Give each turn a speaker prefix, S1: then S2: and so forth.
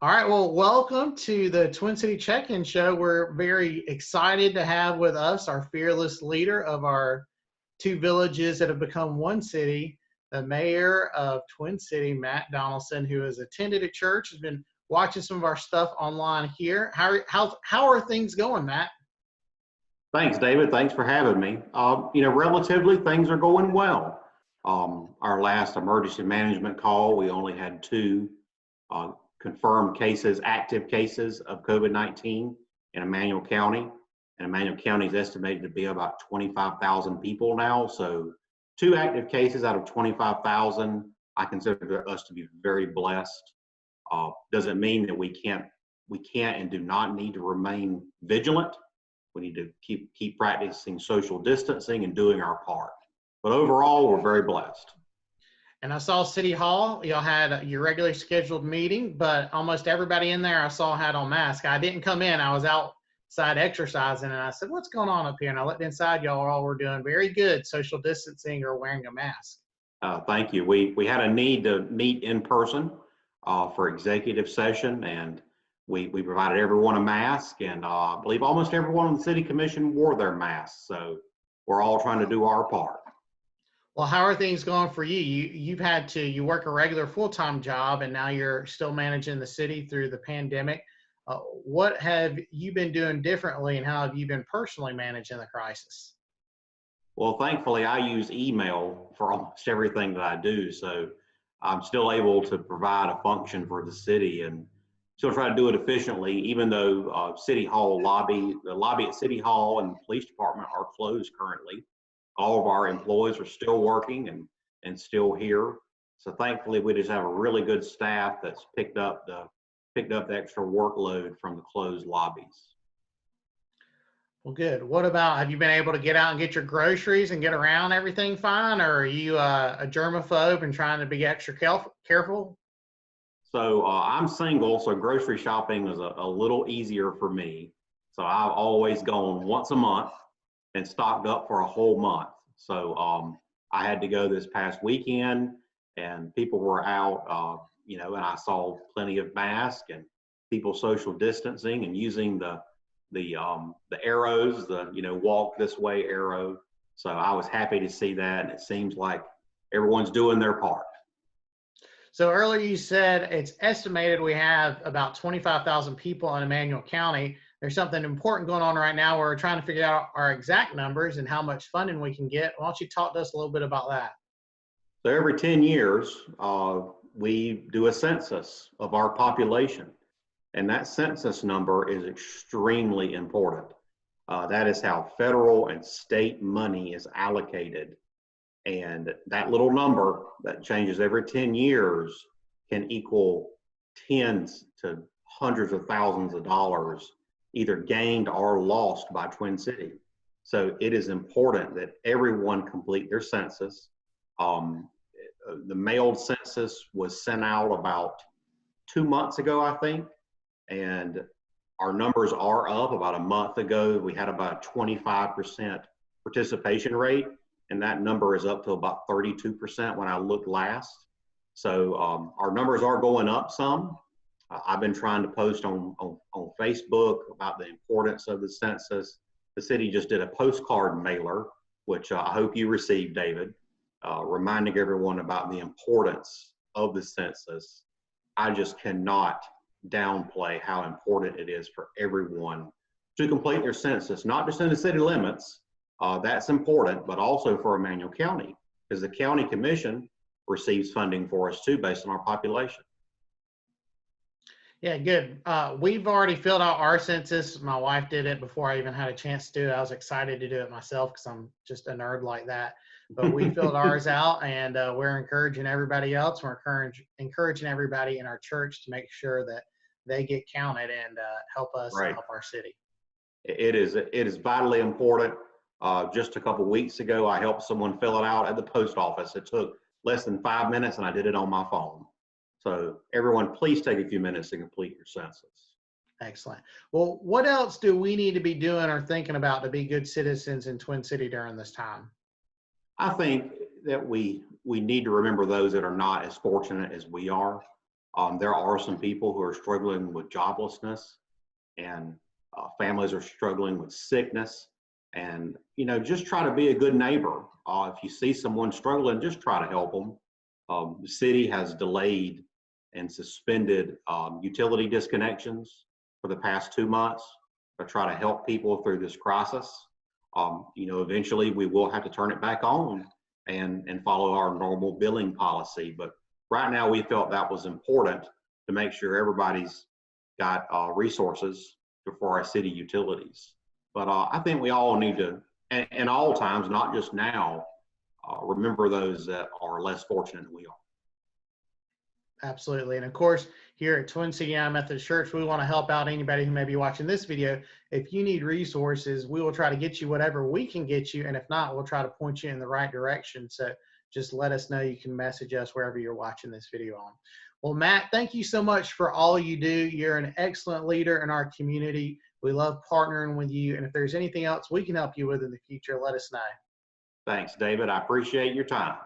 S1: All right, well, welcome to the Twin City Check-In Show. We're very excited to have with us our fearless leader of our two villages that have become one city, the mayor of Twin City, Matt Donaldson, who has attended a church, has been watching some of our stuff online here. How are things going, Matt?
S2: Thanks, David. Thanks for having me. Relatively things are going well. Our last emergency management call, we only had two uh, confirmed cases, active cases of COVID-19 in Emmanuel County. And Emmanuel County is estimated to be about 25,000 people now. So two active cases out of 25,000, I consider us to be very blessed. Doesn't mean that we can't and do not need to remain vigilant. We need to keep practicing social distancing and doing our part. But overall, we're very blessed.
S1: And I saw City Hall, y'all had your regularly scheduled meeting, but almost everybody in there I saw had on masks. I didn't come in. I was outside exercising, and I said, what's going on up here? And I looked inside. Y'all all were doing very good social distancing or wearing a mask.
S2: Thank you. We had a need to meet in person for executive session, and we provided everyone a mask, and I believe almost everyone on the city commission wore their masks. So we're all trying to do our part.
S1: Well, how are things going for you? You work a regular full-time job, and now you're still managing the city through the pandemic. What have you been doing differently, and how have you been personally managing the crisis?
S2: Well, thankfully, I use email for almost everything that I do. So I'm still able to provide a function for the city and still try to do it efficiently, even though the lobby at City Hall and the police department are closed currently. All of our employees are still working and still here. So thankfully, we just have a really good staff that's picked up the extra workload from the closed lobbies.
S1: Well, good. What about, have you been able to get out and get your groceries and get around everything fine? Or are you a germaphobe and trying to be extra careful?
S2: So I'm single, so grocery shopping is a little easier for me. So I've always gone once a month and stocked up for a whole month. So I had to go this past weekend, and people were out, and I saw plenty of masks and people social distancing and using the arrows, walk this way arrow. So I was happy to see that, and it seems like everyone's doing their part.
S1: So earlier you said it's estimated we have about 25,000 people in Emmanuel County. There's something important going on right now where we're trying to figure out our exact numbers and how much funding we can get. Why don't you talk to us a little bit about that?
S2: So every 10 years, we do a census of our population, and that census number is extremely important. That is how federal and state money is allocated. And that little number that changes every 10 years can equal tens to hundreds of thousands of dollars either gained or lost by Twin City. So it is important that everyone complete their census. The mailed census was sent out about 2 months ago, I think, and our numbers are up. About a month ago, we had about a 25% participation rate, and that number is up to about 32% when I looked last. So our numbers are going up some. I've been trying to post on Facebook about the importance of the census. The city just did a postcard mailer, which I hope you received, David, reminding everyone about the importance of the census. I just cannot downplay how important it is for everyone to complete their census, not just in the city limits. That's important, but also for Emmanuel County, because the county commission receives funding for us too, based on our population.
S1: Yeah, good. We've already filled out our census. My wife did it before I even had a chance to do it. I was excited to do it myself because I'm just a nerd like that. But we filled ours out, and we're encouraging everybody else. We're encouraging everybody in our church to make sure that they get counted and help us
S2: Right.
S1: help our city.
S2: It is vitally important. Just a couple weeks ago, I helped someone fill it out at the post office. It took less than 5 minutes, and I did it on my phone. So everyone, please take a few minutes to complete your census.
S1: Excellent. Well, what else do we need to be doing or thinking about to be good citizens in Twin City during this time?
S2: I think that we need to remember those that are not as fortunate as we are. There are some people who are struggling with joblessness, and families are struggling with sickness. And, just try to be a good neighbor. If you see someone struggling, just try to help them. The city has delayed and suspended utility disconnections for the past 2 months to try to help people through this crisis. Eventually we will have to turn it back on and follow our normal billing policy. But right now we felt that was important to make sure everybody's got resources for our city utilities. But I think we all need to, and all times, not just now, remember those that are less fortunate than we are.
S1: Absolutely. And of course, here at Twin City United Methodist Church, we want to help out anybody who may be watching this video. If you need resources, we will try to get you whatever we can get you. And if not, we'll try to point you in the right direction. So just let us know. You can message us wherever you're watching this video on. Well, Matt, thank you so much for all you do. You're an excellent leader in our community. We love partnering with you. And if there's anything else we can help you with in the future, let us know.
S2: Thanks, David. I appreciate your time.